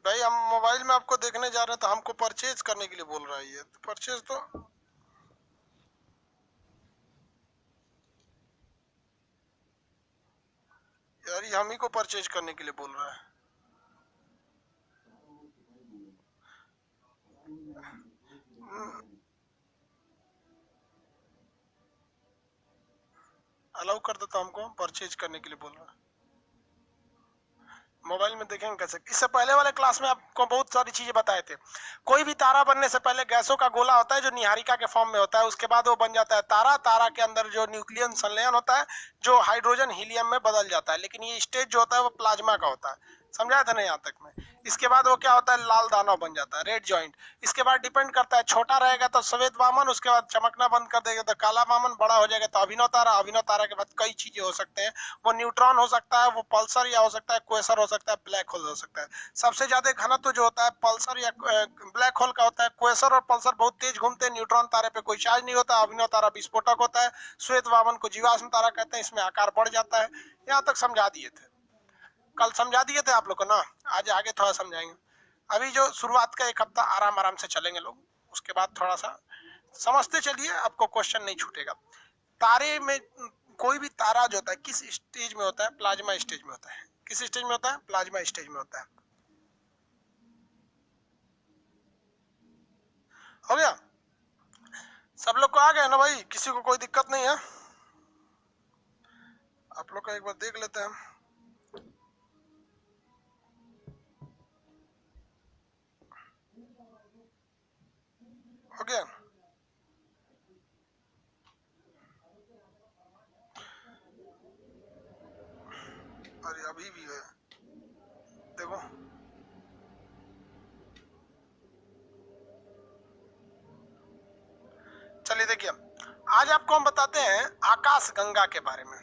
भाई हम मोबाइल में आपको देखने जा रहे हैं तो हमको परचेज करने के लिए बोल रहा है ये, तो परचेज तो यार ये हम ही को परचेज करने के लिए बोल रहा है। अलाउ कर देता, हमको परचेज करने के लिए बोल रहा है। मोबाइल में देखेंगे कैसे। इससे पहले वाले क्लास में आपको बहुत सारी चीजें बताए थे। कोई भी तारा बनने से पहले गैसों का गोला होता है जो निहारिका के फॉर्म में होता है, उसके बाद वो बन जाता है तारा। तारा के अंदर जो न्यूक्लियन संलयन होता है जो हाइड्रोजन हीलियम में बदल जाता है, लेकिन ये स्टेज जो होता है वो प्लाज्मा का होता है। समझाया था ना यहाँ तक में। इसके बाद वो क्या होता है, लाल दानव बन जाता है, रेड जॉइंट। इसके बाद डिपेंड करता है, छोटा रहेगा तो श्वेत वामन, उसके बाद चमकना बंद कर देगा तो काला वामन, बड़ा हो जाएगा तो अभिनव तारा। अभिनव तारा के बाद कई चीजें हो सकते हैं, वो न्यूट्रॉन हो सकता है, वो पल्सर या हो सकता है क्वेसर हो सकता है, ब्लैक होल हो सकता है। सबसे ज्यादा घनत्व जो होता है पल्सर या ब्लैक होल का होता है। क्वेसर और पल्सर बहुत तेज घूमते हैं, न्यूट्रॉन तारे पे कोई चार्ज नहीं होता। अभिनव तारा विस्फोटक होता है। श्वेत वामन को जीवाश्म तारा कहते हैं, इसमें आकार बढ़ जाता है। यहाँ तक समझा दिए थे, कल समझा दिए थे आप लोग को ना, आज आगे थोड़ा समझाएंगे। अभी जो शुरुआत का एक हफ्ता आराम आराम से चलेंगे लोग, उसके बाद थोड़ा सा समझते चलिए, आपको क्वेश्चन नहीं छूटेगा। तारे में कोई भी तारा जो होता है किस स्टेज में होता है, प्लाज्मा स्टेज में होता है। किस स्टेज में होता है, प्लाज्मा स्टेज में होता है। हो गया, सब लोग को आ गया ना भाई, किसी को कोई दिक्कत नहीं है। आप लोग का एक बार देख लेते हैं। हो गया, अरे अभी भी है, देखो चलिए देखिए, आज आपको हम बताते हैं आकाश गंगा के बारे में।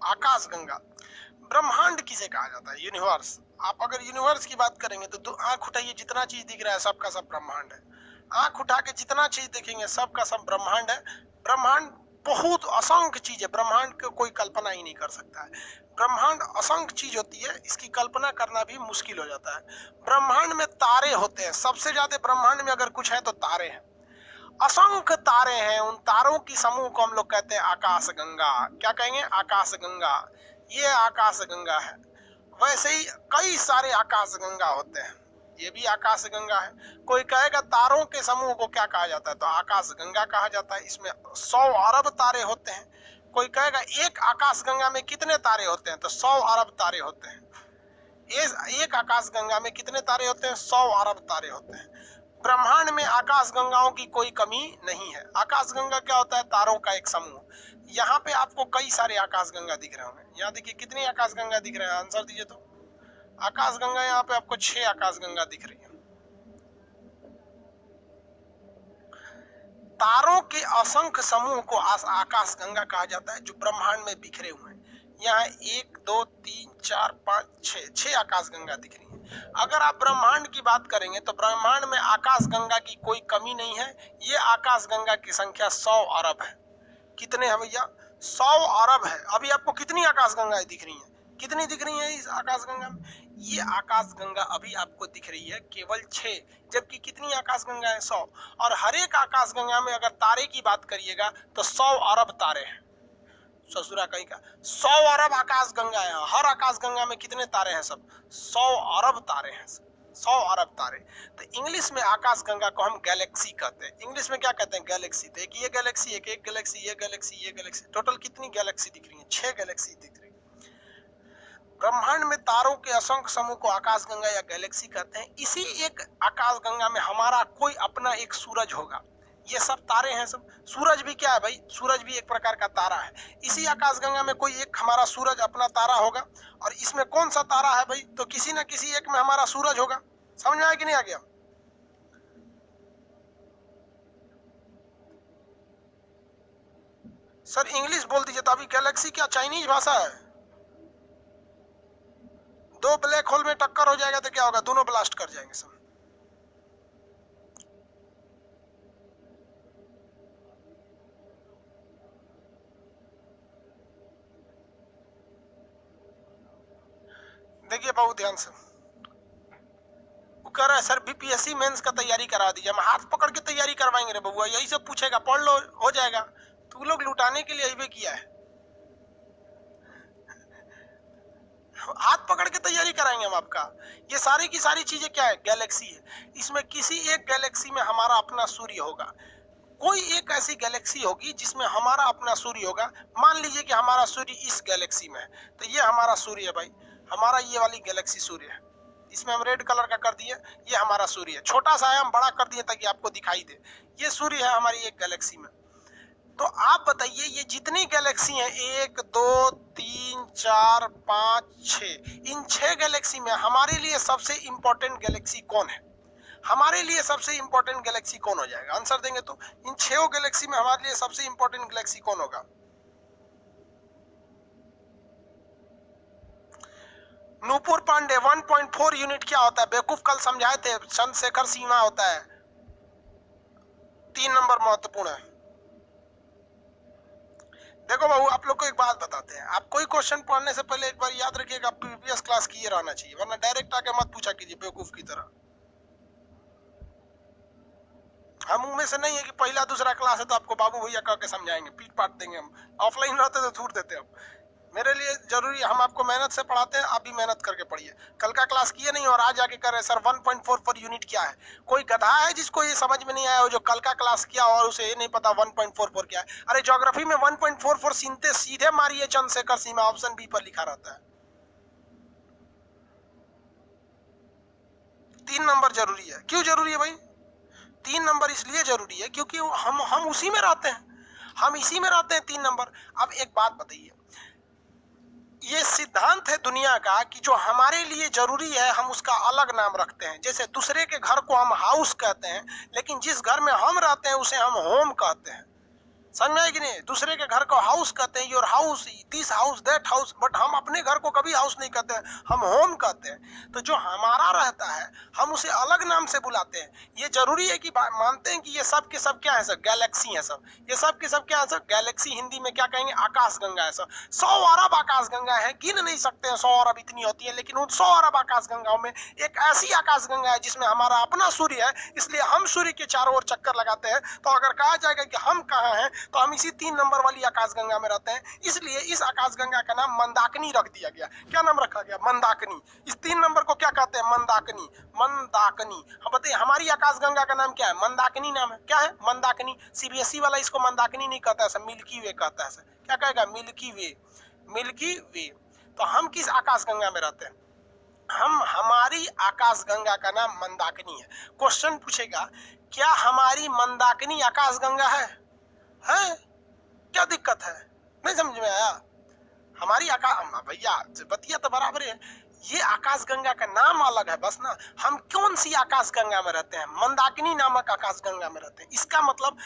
आकाश गंगा, ब्रह्मांड किसे कहा जाता है, यूनिवर्स। आप अगर यूनिवर्स की बात करेंगे तो आंख उठाइए, जितना चीज दिख रहा है सबका सब ब्रह्मांड है। आंख उठा के जितना चीज देखेंगे सबका सब ब्रह्मांड है। ब्रह्मांड बहुत असंख्य चीज है, ब्रह्मांड को कोई कल्पना ही नहीं कर सकता है। ब्रह्मांड असंख्य चीज होती है, इसकी कल्पना करना भी मुश्किल हो जाता है। ब्रह्मांड में तारे होते हैं, सबसे ज्यादा ब्रह्मांड में अगर कुछ है तो तारे हैं। असंख्य तारे हैं, उन तारों की समूह को हम लोग कहते हैं आकाश गंगा। क्या कहेंगे, आकाश गंगा। ये आकाश गंगा है। वैसे ही कई सारे आकाश गंगा होते हैं, ये भी आकाश गंगा है। कोई कहेगा तारों के समूह को क्या कहा जाता है, तो आकाश गंगा कहा जाता है। इसमें 100 अरब तारे होते हैं। कोई कहेगा एक आकाश गंगा में कितने तारे होते हैं, तो 100 अरब तारे होते हैं। एक आकाश गंगा में कितने तारे होते हैं, 100 अरब तारे होते हैं। ब्रह्मांड में आकाश गंगाओं की कोई कमी नहीं है। आकाश गंगा क्या होता है, तारों का एक समूह। यहाँ पे आपको कई सारे आकाश गंगा दिख रहे होंगे। यहाँ देखिए कितनी आकाश गंगा दिख रहे हैं, आंसर दीजिए तो। आकाश गंगा यहाँ पे आपको 6 आकाश गंगा दिख रही है। तारों के असंख्य समूह को आकाश गंगा कहा जाता है, जो ब्रह्मांड में बिखरे हुए हैं। यहाँ 1 2 3 4 5 6 आकाश गंगा दिख रही है। अगर आप ब्रह्मांड की बात करेंगे तो ब्रह्मांड में आकाश गंगा की कोई कमी नहीं है। ये आकाश गंगा की संख्या 100 अरब है। कितने हैं भैया, 100 अरब है। अभी आपको कितनी आकाश गंगाएं दिख रही हैं, कितनी दिख रही है इस आकाश गंगा में। ये आकाश गंगा अभी आपको दिख रही है केवल 6, जबकि कितनी आकाश गंगा है, 100। और हर एक आकाश गंगा में अगर तारे की बात करिएगा तो 100 अरब तारे हैं। ससुरा कहीं का 100 अरब आकाश गंगा है। हर आकाश गंगा में कितने तारे हैं, सब 100 अरब तारे हैं, 100 अरब तारे। तो इंग्लिश में आकाश गंगा को हम गैलेक्सी कहते हैं। इंग्लिश में क्या कहते हैं, गैलेक्सी। तो एक ये गैलेक्सी, एक गैलेक्सी, ये गैलेक्सी, ये गैलेक्सी, टोटल कितनी गैलेक्सी दिख रही है, 6 गैलेक्सी दिख रही है। ब्रह्मांड में तारों के असंख्य समूह को आकाश गंगा या गैलेक्सी कहते हैं। इसी एक आकाश गंगा में हमारा कोई अपना एक सूरज होगा। ये सब तारे हैं सब। सूरज भी क्या है भाई, सूरज भी एक प्रकार का तारा है। इसी आकाश गंगा में कोई एक हमारा सूरज अपना तारा होगा। और इसमें कौन सा तारा है भाई, तो किसी न किसी एक में हमारा सूरज होगा। समझ में आया कि नहीं आ गया। सर इंग्लिश बोल दीजिए तो। अभी गैलेक्सी क्या चाइनीज भाषा है। दो ब्लैक होल में टक्कर हो जाएगा तो क्या होगा, दोनों ब्लास्ट कर जाएंगे सब। देखिए बहुत ध्यान से, कह रहा है सर बीपीएससी मेंस का तैयारी करा दीजिए। हम हाथ पकड़ के तैयारी करवाएंगे रे बबुआ, यही सब पूछेगा, पढ़ लो हो जाएगा। तू लोग लुटाने के लिए अइबे किया है, हाथ पकड़ के तैयारी कराएंगे हम आपका। ये सारी की सारी चीजें क्या है, गैलेक्सी है। इसमें किसी एक गैलेक्सी में हमारा अपना सूर्य होगा, कोई एक ऐसी गैलेक्सी होगी जिसमें हमारा अपना सूर्य होगा। मान लीजिए कि हमारा सूर्य इस गैलेक्सी में है, तो ये हमारा सूर्य है भाई, हमारा ये वाली गैलेक्सी सूर्य है, इसमें हम रेड कलर का कर दिए, ये हमारा सूर्य है। छोटा सा है, हम बड़ा कर दिए ताकि आपको दिखाई दे। ये सूर्य है हमारी एक गैलेक्सी में। तो आप बताइए ये जितनी गैलेक्सी हैं, 1 2 3 4 5 6, इन 6 गैलेक्सी में हमारे लिए सबसे इंपॉर्टेंट गैलेक्सी कौन है? हमारे लिए सबसे इंपॉर्टेंट गैलेक्सी कौन हो जाएगा? आंसर देंगे तो इन 6 गैलेक्सी में हमारे लिए सबसे इंपॉर्टेंट गैलेक्सी कौन होगा? नूपुर पांडे 1.4 यूनिट क्या होता है? बेवकूफ, कल समझाए थे, चंद्रशेखर सीमा होता है। 3 नंबर महत्वपूर्ण है। देखो बाबू, आप लोग को एक बात बताते हैं, आप कोई क्वेश्चन पढ़ने से पहले एक बार याद रखिएगा प्रीवियस क्लास किए रहना चाहिए, वरना डायरेक्ट आके मत पूछा कीजिए बेवकूफ की तरह। हम उनमें से नहीं है कि पहला दूसरा क्लास है तो आपको बाबू भैया कह के समझाएंगे, पीट पाट देंगे हम। ऑफलाइन रहते तो छूट देते हम। मेरे लिए जरूरी, हम आपको मेहनत से पढ़ाते हैं, आप भी मेहनत करके पढ़िए। कल का क्लास किए नहीं और आज आके कर रहे सर 1.44 यूनिट क्या है? कोई गधा है जिसको ये समझ में नहीं आया हो, जो कल का क्लास किया और उसे ये नहीं पता 1.44 क्या है? अरे ज्योग्राफी में 1.44 सीनते सीधे मारिए चंद्रशेखर सीमा, ऑप्शन बी पर लिखा रहता है। 3 नंबर जरूरी है। क्यों जरूरी है भाई? 3 नंबर इसलिए जरूरी है क्योंकि हम उसी में रहते हैं, हम इसी में रहते हैं 3 नंबर। अब एक बात बताइए, ये सिद्धांत है दुनिया का कि जो हमारे लिए जरूरी है हम उसका अलग नाम रखते हैं। जैसे दूसरे के घर को हम हाउस कहते हैं, लेकिन जिस घर में हम रहते हैं उसे हम होम कहते हैं। समझ में आई कि नहीं? दूसरे के घर को हाउस कहते हैं, your house, this house, that house, but हम अपने घर को कभी हाउस नहीं कहते हैं, हम होम कहते हैं। तो जो हमारा रहता है हम उसे अलग नाम से बुलाते हैं। ये जरूरी है कि मानते हैं कि ये सब के सब क्या है सर? गैलेक्सी है सब। ये सब के सब क्या है सर? गैलेक्सी। हिंदी में क्या कहेंगे? आकाश गंगा है सर। 100 अरब आकाश गंगा है, गिन नहीं सकते हैं 100 अरब इतनी होती है, लेकिन उन 100 अरब आकाश गंगाओं में एक ऐसी आकाश गंगा है जिसमें हमारा अपना सूर्य है, इसलिए हम सूर्य के चारों ओर चक्कर लगाते हैं। तो अगर कहा जाएगा कि हम कहाँ हैं, तो हम इसी 3 नंबर वाली आकाशगंगा में रहते हैं। इसलिए इस आकाशगंगा का नाम मंदाकिनी रख दिया गया। क्या नाम रखा गया? मंदाकिनी। इस 3 नंबर को क्या कहते हैं? मंदाकिनी। मंदाकिनी। हम बताइए हमारी आकाशगंगा का नाम क्या है? मंदाकिनी नाम है। क्या है? मंदाकिनी। सीबीएसई वाला इसको मंदाकिनी नहीं कहता है, मिल्की वे कहता है। क्या कहेगा? मिल्की वे। मिल्की वे। तो हम किस आकाशगंगा में रहते हैं? हमारी आकाशगंगा का नाम मंदाकिनी है। क्वेश्चन पूछेगा क्या हमारी मंदाकिनी आकाशगंगा है? क्या दिक्कत है? नहीं समझ में आया? हमारी भैया बतिया तो बराबर है, ये आकाशगंगा का नाम अलग है बस ना। हम कौन सी आकाशगंगा में रहते हैं? मंदाकिनी नामक आकाशगंगा में रहते हैं। इसका मतलब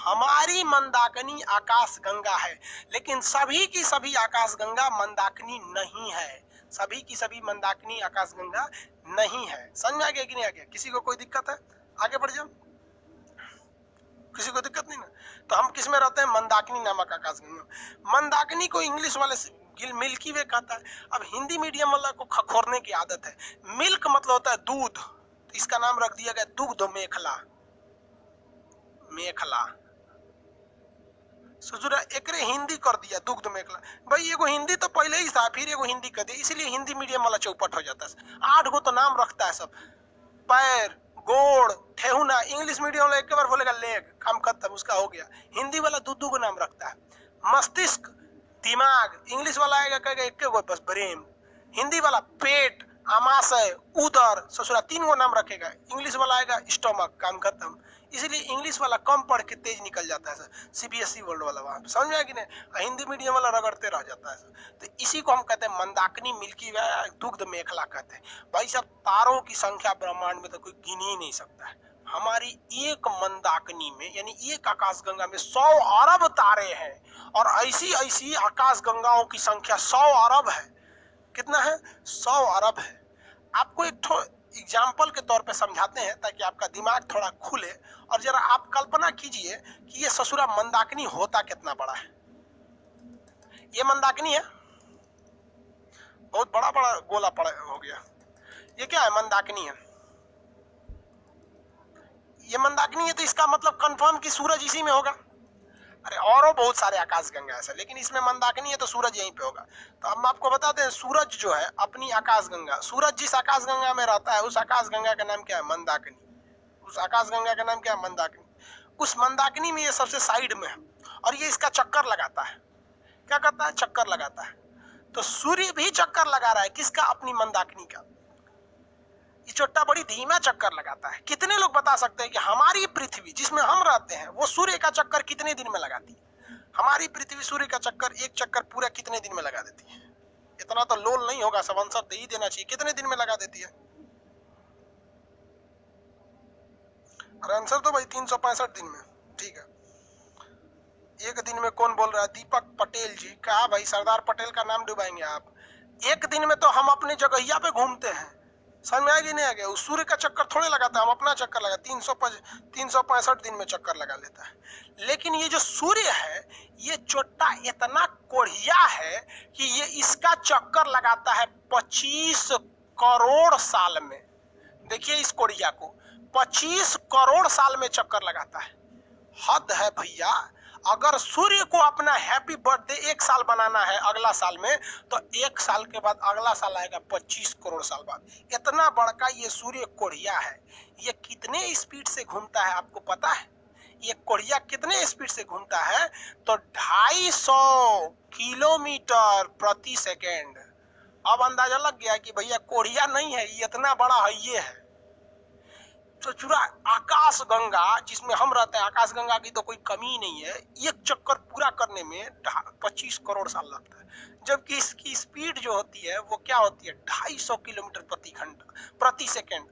हमारी मंदाकिनी आकाशगंगा है, लेकिन सभी की सभी आकाशगंगा मंदाकिनी नहीं है। सभी की सभी मंदाकिनी आकाशगंगा नहीं है। समझ में आ गया कि नहीं आ गया? किसी को कोई दिक्कत है? आगे बढ़ जाओ। किसी को दिक्कत नहीं ना? तो हम किस में रहते हैं? मंदाकिनी नामक आकाशगंगा। मंदाकिनी को इंग्लिश वाले मिल्की वे कहता है। अब हिंदी मीडियम वाला को खखोरने की आदत है। मिल्क मतलब होता है दूध, तो इसका नाम रख दिया गया दुग्ध मेखला। मेखला ससुरा एकरे हिंदी कर दिया दुग्ध मेखला। भाई एगो हिंदी तो पहले ही था, फिर एगो हिंदी कर दिया, इसलिए हिंदी मीडियम वाला चौपट हो जाता है। 8 गो तो नाम रखता है सब। पैर, गोड़, ठेहुना। इंग्लिश मीडियम वाला एक बार बोलेगा लेग, काम खत्म, उसका हो गया। हिंदी वाला दो को नाम रखता है। मस्तिष्क, दिमाग, इंग्लिश वाला आएगा कहेगा एक गो बस ब्रेन। हिंदी वाला पेट, आमाशय, उदर, ससुरा 3 गो नाम रखेगा। इंग्लिश वाला आएगा स्टोमक, काम खत्म। इसलिए इंग्लिश वाला कम पढ़ के तेज निकल जाता है सर, सीबीएसई बोर्ड वाला। वहां समझ में आया कि नहीं? हिंदी मीडियम वाला रगड़ते रह जाता है सर। तो इसी को हम कहते हैं मंदाकिनी, मिल्की वे, दुग्ध मेखला कहते हैं। भाई साहब तारों की संख्या ब्रह्मांड में तो कोई गिन ही नहीं सकता है। हमारी एक मंदाकिनी में यानी एक आकाशगंगा में 100 अरब तारे हैं, और ऐसी ऐसी आकाशगंगाओं की संख्या 100 अरब है। कितना है? 100 अरब है। आपको एक एग्जाम्पल के तौर पे समझाते हैं ताकि आपका दिमाग थोड़ा खुले, और जरा आप कल्पना कीजिए कि ये ससुरा मंदाकिनी होता कितना बड़ा है। ये मंदाकिनी है, बहुत बड़ा बड़ा गोला पड़ा हो गया। ये क्या है? मंदाकिनी है। ये मंदाकिनी है तो इसका मतलब कंफर्म कि सूरज इसी में होगा। अरे और बहुत सारे आकाश गंगा ऐसा, लेकिन इसमें मंदाकिनी है तो सूरज यहीं पे होगा। तो हम आपको बताते हैं सूरज जो है अपनी आकाश गंगा, सूरज जिस आकाश गंगा में रहता है उस आकाश गंगा का नाम क्या है? मंदाकिनी। उस आकाश गंगा का नाम क्या है? मंदाकिनी। उस मंदाकिनी में ये सबसे साइड में है और ये इसका चक्कर लगाता है। क्या करता है? चक्कर लगाता है। तो सूर्य भी चक्कर लगा रहा है किसका? अपनी मंदाकिनी का। ये छोटा बड़ी धीमा चक्कर लगाता है। कितने लोग बता सकते हैं कि हमारी पृथ्वी जिसमें हम रहते हैं वो सूर्य का चक्कर कितने दिन में लगाती है? हमारी पृथ्वी सूर्य का चक्कर एक चक्कर पूरा कितने दिन में लगा देती है? इतना तो लोल नहीं होगा, सब आंसर दे ही देना चाहिए। कितने दिन में लगा देती है? और आंसर तो भाई 365 दिन में। ठीक है, एक दिन में कौन बोल रहा है? दीपक पटेल जी। कहा भाई सरदार पटेल का नाम डुबाएंगे आप? एक दिन में तो हम अपने जगहिया पे घूमते हैं, समझ में आएगी नहीं आ गया? उस सूर्य का चक्कर थोड़े लगाता है, हम अपना चक्कर लगा 365 दिन में चक्कर लगा लेता है। लेकिन ये जो सूर्य है ये चोटा इतना कोढ़िया है कि ये इसका चक्कर लगाता है 25 करोड़ साल में। देखिए इस कोढ़िया को 25 करोड़ साल में चक्कर लगाता है। हद है भैया। अगर सूर्य को अपना हैप्पी बर्थडे एक साल बनाना है अगला साल में, तो एक साल के बाद अगला साल आएगा 25 करोड़ साल बाद। इतना बड़का ये सूर्य कोढ़िया है। ये कितने स्पीड से घूमता है आपको पता है? ये कोढ़िया कितने स्पीड से घूमता है? तो 250 किलोमीटर प्रति सेकेंड। अब अंदाजा लग गया कि भैया कोढ़िया नहीं है, ये इतना बड़ा है ये है। तो चूरा आकाश गंगा जिसमें हम रहते हैं, आकाश गंगा की तो कोई कमी नहीं है। एक चक्कर पूरा करने में 25 करोड़ साल लगता है, जबकि इसकी स्पीड जो होती है वो क्या होती है? 250 किलोमीटर प्रति सेकंड।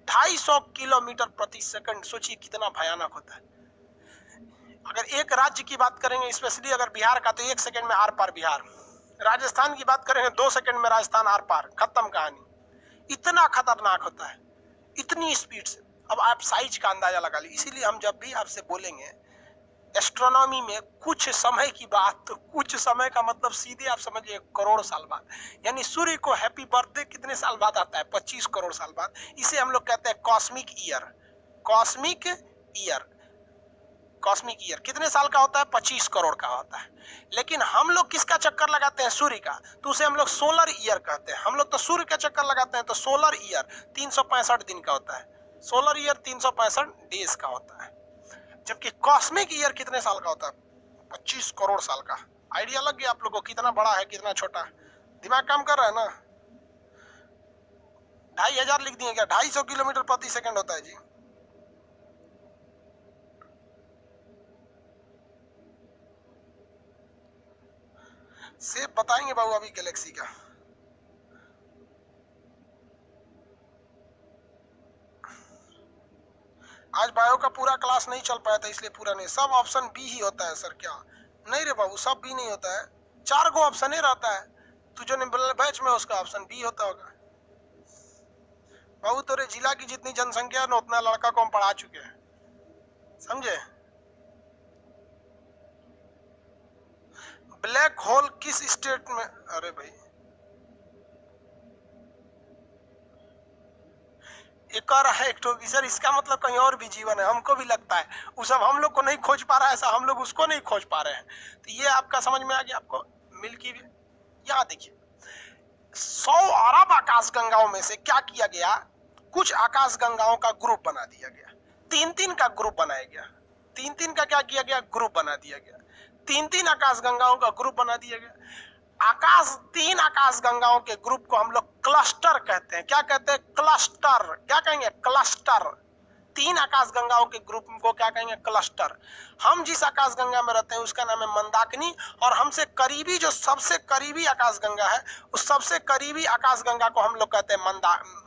250 किलोमीटर प्रति सेकंड। सोचिए कितना भयानक होता है। अगर एक राज्य की बात करेंगे, स्पेशली अगर बिहार का, तो 1 सेकंड में आर पार बिहार। राजस्थान की बात करेंगे 2 सेकंड में राजस्थान आर पार, खत्म कहानी। इतना खतरनाक होता है, इतनी स्पीड से। अब आप साइज का अंदाजा लगा लीजिए। इसीलिए हम जब भी आपसे बोलेंगे एस्ट्रोनॉमी में कुछ समय की बात, तो कुछ समय का मतलब सीधे आप समझिए करोड़ साल बाद। यानी सूर्य को हैप्पी बर्थडे कितने साल बाद आता है? 25 करोड़ साल बाद। इसे हम लोग कहते हैं cosmic year. Cosmic year, cosmic year कितने साल का होता है? 25 करोड़ का होता है। लेकिन हम लोग किसका चक्कर लगाते हैं? सूर्य का, तो उसे हम लोग सोलर ईयर कहते हैं। हम लोग तो सूर्य का चक्कर लगाते हैं, तो सोलर ईयर 365 दिन का होता है। सोलर ईयर 365 डेज का होता है। जबकि कॉस्मिक ईयर कितने साल का होता है? 25 करोड़ साल का। आइडिया लग गया आप लोगों को कितना बड़ा है कितना छोटा है? दिमाग काम कर रहा है ना? 2500 लिख दिए क्या? 250 किलोमीटर प्रति सेकंड होता है जी। से बताएंगे बाबू अभी गैलेक्सी का। आज बायो का पूरा क्लास नहीं चल पाया था इसलिए पूरा नहीं। सब ऑप्शन बी ही होता है सर? क्या नहीं रे बाबू, सब बी नहीं होता है। 4 गो ऑप्शन ही रहता है। तू जो बैच में उसका ऑप्शन बी होता होगा बाबू। तोरे जिला की जितनी जनसंख्या है उतना लड़का को हम पढ़ा चुके हैं, समझे? ब्लैक होल किस स्टेट में? अरे भाई एक और है एक सर, इसका मतलब कहीं और भी जीवन है। हमको भी लगता है वो सब हम लोग को नहीं खोज पा रहा है, ऐसा हम लोग उसको नहीं खोज पा रहे हैं। तो ये आपका समझ में आ गया आपको? मिल्की वे। यहाँ देखिए 100 अरब आकाश गंगाओं में से क्या किया गया? कुछ आकाश गंगाओं का ग्रुप बना दिया गया। 3-3 का ग्रुप बनाया गया। 3-3 का क्या किया गया? ग्रुप बना दिया गया। 3-3 आकाश गंगाओं का ग्रुप बना दिया गया। 3 आकाश गंगाओं के ग्रुप को हम लोग क्लस्टर कहते हैं। क्या कहते हैं? क्लस्टर। क्या कहेंगे? क्लस्टर। 3 आकाश गंगाओं के ग्रुप को क्या कहेंगे? क्लस्टर। हम जिस आकाश गंगा में रहते हैं उसका नाम है मंदाकिनी, और हमसे करीबी जो सबसे करीबी आकाश गंगा है उस सबसे करीबी आकाश गंगा को हम लोग कहते हैं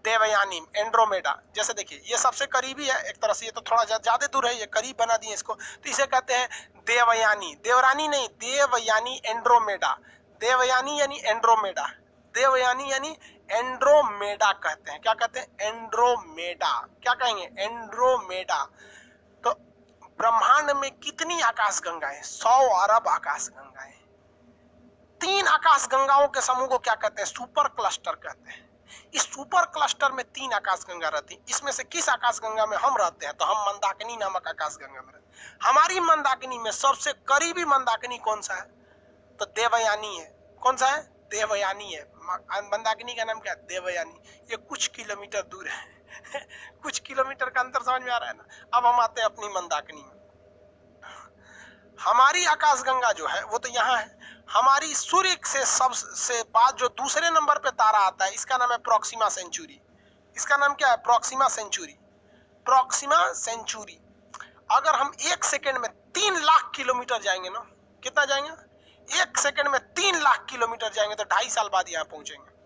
देवयानी, एंड्रोमेडा। जैसे देखिए ये सबसे करीबी है एक तरह से, ये तो थोड़ा ज्यादा दूर है, ये करीब बना दिए इसको, तो इसे कहते हैं देवयानी। देवरानी नहीं, देवयानी, एंड्रोमेडा। देवयानी यानी एंड्रोमेडा, देवयानी यानी एंड्रोमेडा कहते हैं। क्या कहते हैं? एंड्रोमेडा। क्या कहेंगे? एंड्रोमेडा। तो ब्रह्मांड में कितनी आकाश गंगाएं? 100 अरब आकाश गंगाएं। 3 आकाश गंगाओं के समूह को क्या कहते हैं? सुपर क्लस्टर कहते हैं। इस सुपर क्लस्टर में 3 आकाशगंगा रहती हैं। इसमें से किस आकाशगंगा में हम रहते हैं? तो हम मंदाकिनी नामक आकाशगंगा में रहते हैं। हमारी मंदाकिनी में सबसे करीबी मंदाकिनी कौन सा है? तो देवयानी है। कौन सा है? देवयानी है। मंदाकिनी का नाम क्या है? देवयानी। ये कुछ किलोमीटर दूर है कुछ किलोमीटर का अंतर समझ में आ रहा है ना। अब हम आते हैं अपनी मंदाकिनी में। हमारी आकाशगंगा जो है वो तो यहाँ है। हमारी सूर्य से सबसे बाद जो दूसरे नंबर पे तारा आता है, इसका नाम है प्रोक्सिमा सेंचुरी। इसका नाम क्या है? Proxima Centauri. Proxima Centauri. अगर हम 1 सेकेंड में 3 लाख किलोमीटर जाएंगे ना, कितना जाएंगे? 1 सेकेंड में 3 लाख किलोमीटर जाएंगे तो 2.5 साल बाद यहाँ पहुंचेंगे।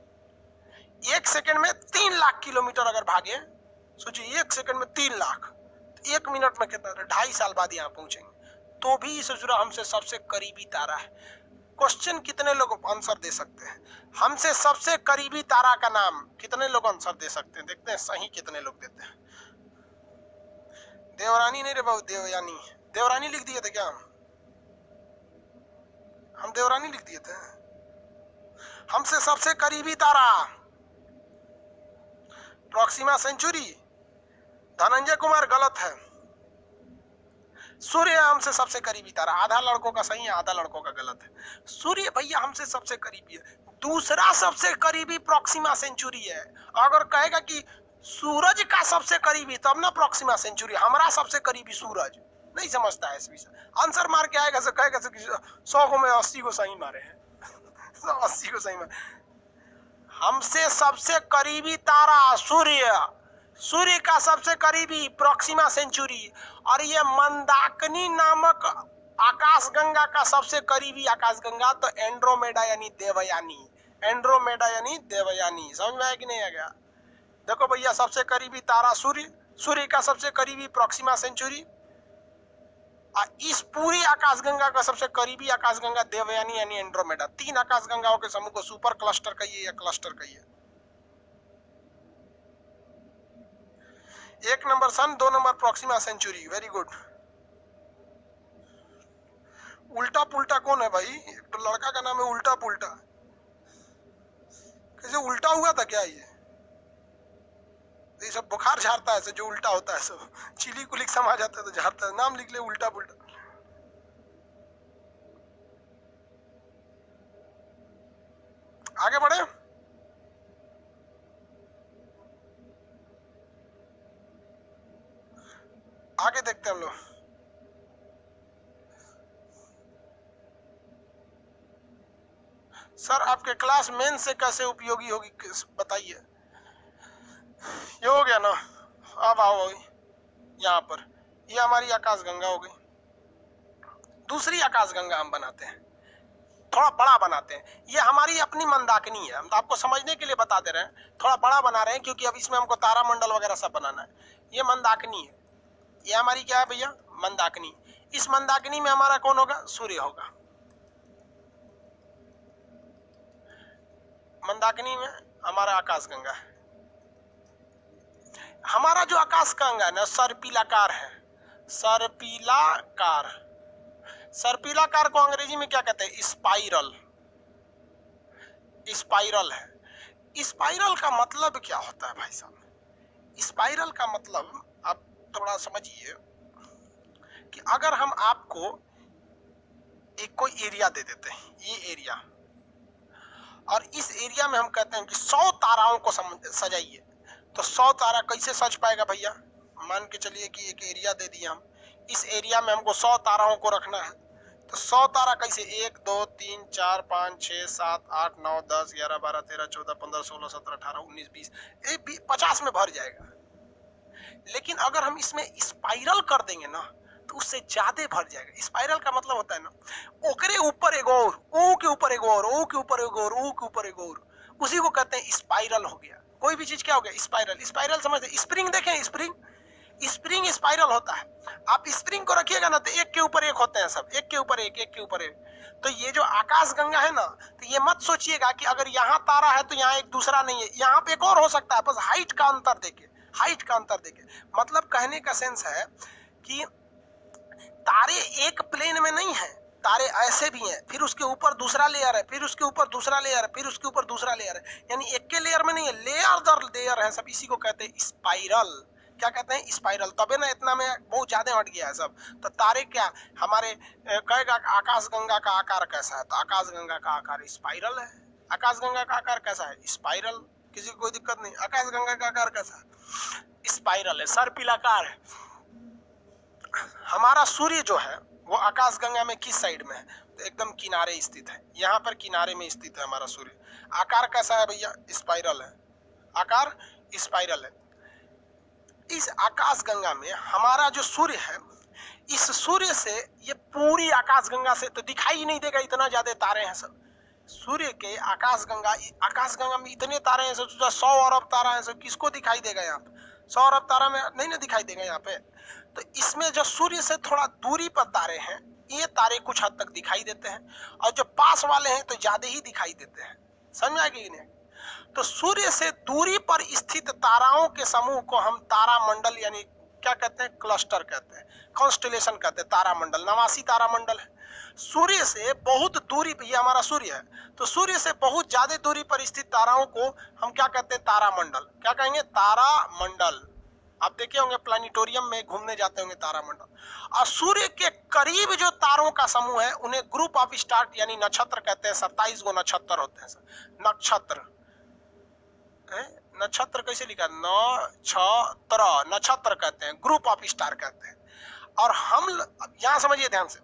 1 सेकेंड में 3 लाख किलोमीटर अगर भागे, सोचिए 1 सेकेंड में 3 लाख, तो 1 मिनट में कितना? 2.5 साल बाद यहाँ पहुंचेंगे। तो भी सोचो हमसे सबसे करीबी तारा है। क्वेश्चन कितने लोग आंसर दे सकते हैं? हमसे सबसे करीबी तारा का नाम कितने लोग आंसर दे सकते हैं? देखते हैं सही कितने लोग देते हैं। देवरानी नहीं रे बाबू, देवयानी। देवरानी लिख दिए थे क्या? हम देवरानी लिख दिए थे। हमसे सबसे करीबी तारा प्रोक्सिमा सेंचुरी। धनंजय कुमार गलत है। सूर्य हमसे सबसे करीबी तारा। आधा लड़कों का सही है, आधा लड़कों का गलत है। सूर्य भैया हमसे सबसे करीबी है। दूसरा सबसे करीबी प्रोक्सिमा सेंचुरी है। अगर कहेगा कि सूरज का सबसे करीबी, तब ना प्रोक्सिमा सेंचुरी। हमारा सबसे करीबी सूरज। नहीं समझता है इस आंसर मार के आएगा, कहेगा 100 को में 80 को सही मारे हैं 80 को सही मारे। हमसे सबसे करीबी तारा सूर्य। सूर्य का सबसे करीबी प्रोक्सिमा सेंचुरी। और ये मंदाकिनी नामक आकाशगंगा का सबसे करीबी आकाशगंगा तो एंड्रोमेडा यानी देवयानी। एंड्रोमेडा यानी देवयानी। समझ में आया कि नहीं आ गया? देखो भैया, सबसे करीबी तारा सूर्य, सूर्य का सबसे करीबी प्रोक्सिमा सेंचुरी, इस पूरी आकाशगंगा का सबसे करीबी आकाशगंगा देवयानी यानी एंड्रोमेडा। 3 आकाशगंगाओं के समूह को सुपर क्लस्टर कहिए या क्लस्टर कहिए। 1 नंबर सन, 2 number Proxima Centauri. Very good. उल्टा पुल्टा कौन है भाई? तो लड़का का नाम है उल्टा पुल्टा। कैसे उल्टा हुआ था क्या? ये सब बुखार झाड़ता है, जो उल्टा होता है सब चिली कुलिक समा जाता है तो झाड़ता है। नाम लिख ले उल्टा पुल्टा। आगे बढ़े। आगे देखते हैं हम लोग। सर आपके क्लास मेन से कैसे उपयोगी होगी बताइए। ये हो गया ना। अब आओ यहाँ पर, ये हमारी आकाशगंगा हो गई। दूसरी आकाशगंगा हम बनाते हैं, थोड़ा बड़ा बनाते हैं। ये हमारी अपनी मंदाकिनी है। हम तो आपको समझने के लिए बता दे रहे हैं, थोड़ा बड़ा बना रहे हैं क्योंकि अब इसमें हमको तारामंडल वगैरह सब बनाना है। ये मंदाकिनी है। ये हमारी क्या है भैया? मंदाकिनी। इस मंदाकिनी में हमारा कौन होगा? सूर्य होगा। मंदाकिनी में हमारा आकाशगंगा है। हमारा जो आकाशगंगा है ना, सर्पिलाकार है। सर्पिलाकार। सर्पिलाकार को अंग्रेजी में क्या कहते हैं? स्पाइरल। स्पाइरल है। स्पाइरल का मतलब क्या होता है भाई साहब? स्पाइरल का मतलब आप थोड़ा समझिए कि अगर हम आपको एक कोई एरिया दे देते हैं, ये एरिया, और इस एरिया में हम कहते हैं कि 100 ताराओं को सजाइए, तो 100 तारा कैसे सज पाएगा भैया? मान के चलिए कि एक एरिया दे दिया हम, इस एरिया में हमको 100 ताराओं को रखना है, तो 100 तारा कैसे? 1 2 3 4 5 6 7 8 9 10 11 12 13 14 15 16 17 18 19 20 50 में भर जाएगा। लेकिन अगर हम इसमें स्पाइरल कर देंगे ना तो उससे ज्यादा भर जाएगा। स्पाइरल का मतलब होता है ना, ओकरे ऊपर एक और, ओ के ऊपर एक और, ओ के ऊपर एक और, ओ के ऊपर एक और, उसी को कहते हैं स्पाइरल हो गया। कोई भी चीज क्या हो गया? स्पाइरल। स्पाइरल समझते? स्प्रिंग देखें, स्प्रिंग, स्प्रिंग स्पाइरल होता है। आप स्प्रिंग को रखिएगा ना तो एक के ऊपर एक होते हैं सब, एक के ऊपर एक, एक के ऊपर एक। तो ये जो आकाशगंगा है ना, तो ये मत सोचिएगा कि अगर यहाँ तारा है तो यहाँ एक दूसरा नहीं है, यहाँ पे एक और हो सकता है, बस हाइट का अंतर देके, हाइट का अंतर देके। मतलब कहने का सेंस है कि तारे एक प्लेन में नहीं है, तारे ऐसे भी हैं, फिर उसके ऊपर दूसरा लेयर है, फिर उसके ऊपर दूसरा लेयर है, फिर उसके ऊपर दूसरा लेयर है, यानी एक के लेयर में नहीं है, लेयर दर लेयर है सब। इसी को कहते हैं स्पाइरल। क्या कहते हैं? स्पाइरल। तबे ना इतना में बहुत ज्यादा हट गया है सब। तो तारे क्या हमारे कहेगा आकाश गंगा का आकार कैसा है, तो आकाश गंगा का आकार स्पाइरल है। आकाश गंगा का आकार कैसा है? स्पाइरल। किसी को कोई दिक्कत नहीं। आकाश गंगा का आकार कैसा है? स्पाइरल है, सर्पिलाकार है। हमारा सूर्य जो है वो आकाश गंगा में किस साइड में है? तो एकदम किनारे स्थित है, यहाँ पर किनारे में स्थित है हमारा सूर्य। आकार कैसा है भैया? स्पाइरल है। आकार स्पाइरल है। इस आकाश गंगा में हमारा जो सूर्य है, इस सूर्य से ये पूरी आकाश गंगा से तो दिखाई ही नहीं देगा, इतना ज्यादा तारे हैं सब। सूर्य के आकाश गंगा में इतने तारे हैं सब, 100 अरब तारा है सब। किसको दिखाई देगा यहाँ पे? 100 अरब तारा में नहीं ना दिखाई देगा यहाँ पे। तो इसमें जो सूर्य से थोड़ा दूरी पर तारे हैं, ये तारे कुछ हद तक दिखाई देते हैं, और जो पास वाले हैं तो ज्यादा ही दिखाई देते हैं। समझ में आएगी नहीं? तो सूर्य से दूरी पर स्थित ताराओं के समूह को हम तारामंडल यानी क्या कहते हैं? क्लस्टर कहते हैं, कॉन्स्टेलेशन कहते हैं। तारामंडल 89 तारामंडल है। सूर्य से बहुत दूरी पर, ये हमारा सूर्य है, तो सूर्य से बहुत ज्यादा दूरी पर स्थित ताराओं को हम क्या कहते हैं? तारामंडल। क्या कहेंगे? तारामंडल। आप देखे होंगे प्लानिटोरियम में घूमने जाते होंगे तारामंडल। और सूर्य के करीब जो तारों का समूह है उन्हें ग्रुप ऑफ स्टार यानी नक्षत्र कहते हैं। 27 गो नक्षत्र होते हैं। नक्षत्र नक्षत्र कैसे लिखा? नक्षत्र, नक्षत्र कहते हैं, ग्रुप ऑफ स्टार कहते हैं। और हम यहां समझिए ध्यान से,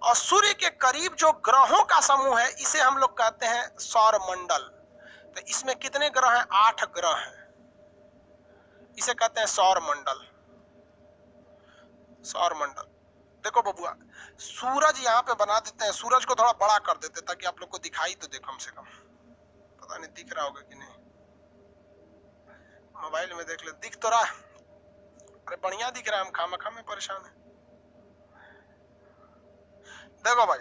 और सूर्य के करीब जो ग्रहों का समूह है इसे हम लोग कहते हैं सौर मंडल। तो इसमें कितने ग्रह हैं? 8 ग्रह हैं, इसे कहते हैं सौर मंडल। सौर मंडल। देखो बबुआ, सूरज यहाँ पे बना देते हैं, सूरज को थोड़ा बड़ा कर देते हैं ताकि आप लोग को दिखाई तो दे कम से कम। पता नहीं दिख रहा होगा कि नहीं, मोबाइल में देख ले, दिख तो रहा है। अरे बढ़िया दिख रहा है, हम खामखा में परेशान है। देखो भाई,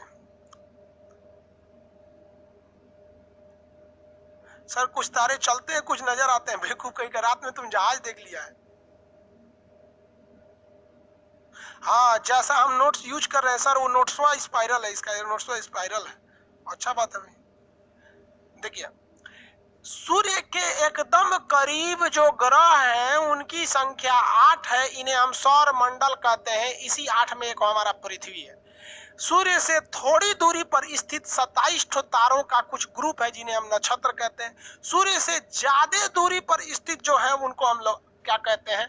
सर कुछ तारे चलते हैं, कुछ नजर आते हैं। बेवकूफ कहीं का, रात में तुम जहाज देख लिया है। हाँ, जैसा हम नोट्स यूज कर रहे हैं सर, वो नोट्सवा स्पाइरल है, इसका नोट्सवा स्पाइरल है। अच्छा बात है भाई। देखिए, सूर्य के एकदम करीब जो ग्रह हैं उनकी संख्या 8 है, इन्हें हम सौर मंडल कहते हैं। इसी 8 में एक हमारा पृथ्वी है। सूर्य से थोड़ी दूरी पर स्थित 27 तारों का कुछ ग्रुप है जिन्हें हम नक्षत्र कहते हैं। सूर्य से ज्यादा दूरी पर स्थित जो है उनको हम लोग क्या कहते हैं?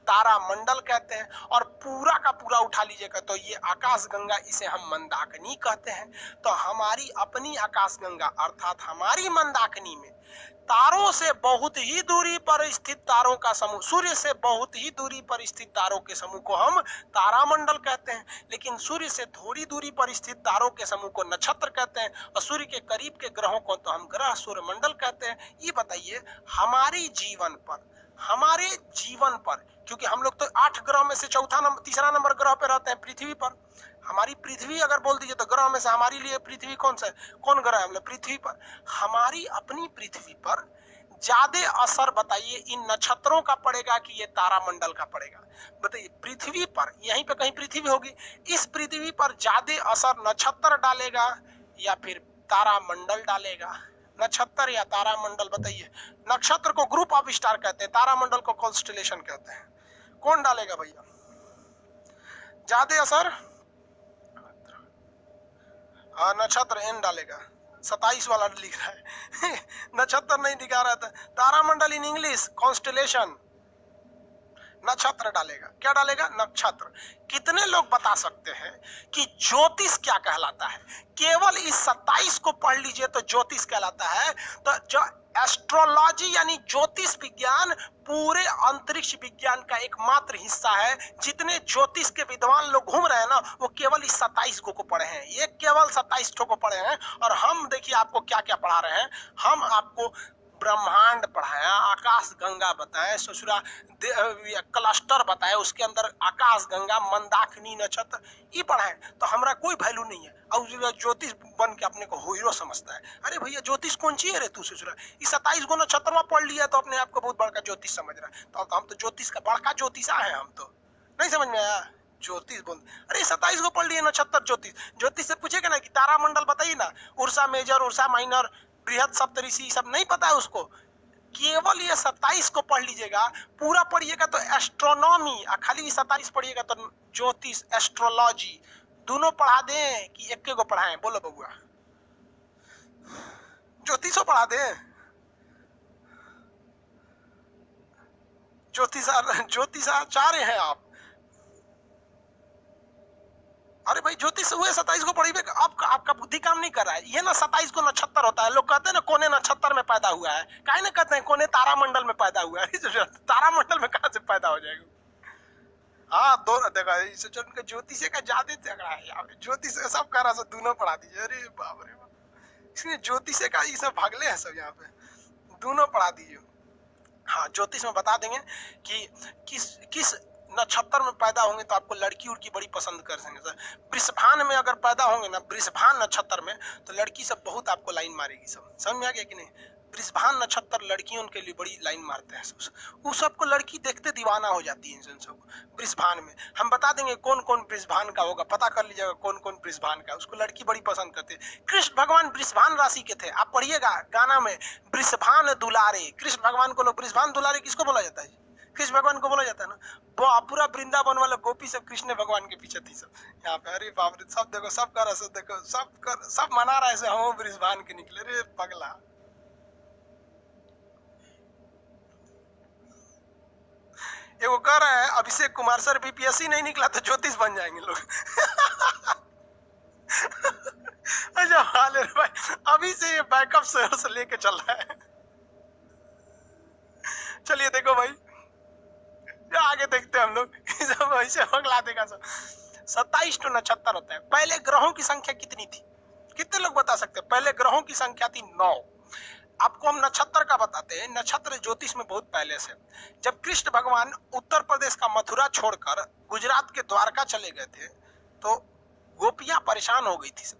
तारामंडल कहते हैं। और पूरा का पूरा उठा लीजिएगा तो ये आकाश गंगा, इसे हम मंदाकिनी कहते हैं। तो हमारी अपनी आकाश गंगा अर्थात हमारी मंदाकिनी में तारों से बहुत ही दूरी पर स्थित तारों का समूह, सूर्य से बहुत ही दूरी पर स्थित तारों के समूह को हम तारामंडल कहते हैं। लेकिन सूर्य से थोड़ी दूरी पर स्थित तारों के समूह को नक्षत्र कहते हैं, और सूर्य के करीब के ग्रहों को तो हम ग्रह सूर्यमंडल कहते हैं। ये बताइए, हमारे जीवन पर क्योंकि हम लोग तो 8 ग्रह में से तीसरा नंबर ग्रह पे रहते हैं, पृथ्वी पर। हमारी पृथ्वी अगर बोल दीजिए तो ग्रह में से हमारे लिए पृथ्वी कौन सा है? कौन ग्रह है? हम लोग पृथ्वी पर। हमारी अपनी पृथ्वी पर ज्यादा असर बताइए इन नक्षत्रों का पड़ेगा कि ये तारामंडल का पड़ेगा? बताइए, पृथ्वी पर, यहीं पे कहीं पृथ्वी होगी, इस पृथ्वी पर ज्यादा असर नक्षत्र डालेगा या फिर तारामंडल डालेगा? नक्षत्र या तारामंडल? बताइए। नक्षत्र को ग्रुप ऑफ स्टार कहते हैं, तारामंडल को कॉन्स्टेलेशन कहते हैं। कौन डालेगा भैया ज्यादा असर? नक्षत्र एन डालेगा। 27 वाला लिख रहा है नक्षत्र नहीं दिखा रहा था। तारामंडल इन इंग्लिश कॉन्स्टेलेशन, नक्षत्र डालेगा। क्या डालेगा? नक्षत्र। कितने लोग बता सकते हैं कि ज्योतिष क्या कहलाता है? केवल इस 27 को पढ़ लीजिए तो ज्योतिष कहलाता है। तो जो एस्ट्रोलॉजी यानी ज्योतिष विज्ञान पूरे अंतरिक्ष विज्ञान का एकमात्र हिस्सा है। जितने ज्योतिष के विद्वान लोग घूम रहे हैं ना, वो केवल इस 27 को पढ़े हैं। ये केवल 27 को पढ़े हैं। और हम देखिए आपको क्या क्या पढ़ा रहे हैं। हम आपको ब्रह्मांड पढ़ाया, आकाश गंगा बताए, ससुरा क्लस्टर बताए, उसके अंदर आकाश गंगा, मंदाकिनी, नक्षत्र ये पढ़ाए। तो हमारा कोई वैल्यू नहीं है। और ज्योतिष बन के अपने को हीरो समझता है। अरे भैया, ज्योतिष कौन ची है रे तू? ससुरा ये 27 गो नक्षत्र पढ़ लिया तो अपने आप को बहुत बड़का ज्योतिष समझ रहा है। तो हम तो ज्योतिष का बड़का ज्योतिषा है। हम तो नहीं समझ में आया। ज्योतिष बोल, अरे 27 को पढ़ लिए नक्षत्र ज्योतिष। ज्योतिष से पूछेगा ना कि तारामंडल बताइए ना, उर्सा मेजर, उर्सा माइनर, बृहद, सप्तऋषि, सब नहीं पता है उसको। केवल ये 27 को पढ़ लीजिएगा, पूरा पढ़िएगा तो एस्ट्रोनॉमी, खाली 27 पढ़िएगा तो ज्योतिष, एस्ट्रोलॉजी दोनों पढ़ा दें कि एक को पढ़ाएं? बोलो बबुआ, ज्योतिषो पढ़ा दें? ज्योतिषाचार्य हैं आप? अरे भाई ज्योतिष हुए 27 को पढ़िए, आपका बुद्धि काम नहीं कर रहा है। ये ना 27 को नक्षत्र होता है, लोग कहते हैं ना कोने नक्षत्र में पैदा हुआ है, काहे ना कहते हैं कोने तारामंडल में पैदा हुआ है। तारामंडल में कहां से पैदा हो जाएगा? हाँ दोनों देखा, ज्योतिष का ज्यादा झगड़ा है यहाँ पे, ज्योतिष सब कह रहा है, दोनों पढ़ा दीजिए। अरे बाप रे बाप, इसलिए ज्योतिष का ये सब भागले हैं सब यहाँ पे, दोनों पढ़ा दीजिए। हाँ ज्योतिष में बता देंगे कि किस नक्षत्र में पैदा होंगे तो आपको लड़की उड़की बड़ी पसंद कर सकेंगे सर। वृषभान में अगर पैदा होंगे ना, वृषभान नक्षत्र में, तो लड़की सब बहुत आपको लाइन मारेगी। सब समझ में आ गया कि नहीं? वृषभान नक्षत्र लड़कियों के लिए बड़ी लाइन मारते हैं सब, वो सबको लड़की देखते दीवाना हो जाती है इन सबको। वृषभान में हम बता देंगे कौन कौन वृषभान का होगा, पता कर लीजिएगा कौन कौन वृषभान का, उसको लड़की बड़ी पसंद करते हैं। कृष्ण भगवान वृषभान राशि के थे, आप पढ़िएगा गाना में, वृषभान दुलारे। कृष्ण भगवान को लोग वृषभान दुलारे किसको बोला जाता है? कृष्ण भगवान को बोला जाता है ना। वो पूरा वृंदावन वाला गोपी सब कृष्ण भगवान के पीछे थी सब यहाँ पे। अरे बाप रे, सब देखो, सब कर, सब देखो, सब मना रहा है, हम वृषभान के निकले। रे पगला, ये वो कह रहा है अभिषेक कुमार सर बीपीएससी नहीं निकला तो ज्योतिष बन जाएंगे लोग। अच्छा हाल भाई, अभी से ये बैकअप से लेके चल रहा है। चलिए देखो भाई, आगे देखते हैं हम लोग, सब ऐसे पगला देगा सब। 27 तो नक्षत्र होता है। पहले ग्रहों की संख्या कितनी थी? कितने लोग बता सकते हैं? पहले ग्रहों की संख्या थी 9। आपको हम नक्षत्र का बताते हैं। नक्षत्र ज्योतिष में बहुत पहले से, जब कृष्ण भगवान उत्तर प्रदेश का मथुरा छोड़कर गुजरात के द्वारका चले गए थे तो गोपियां परेशान हो गई थी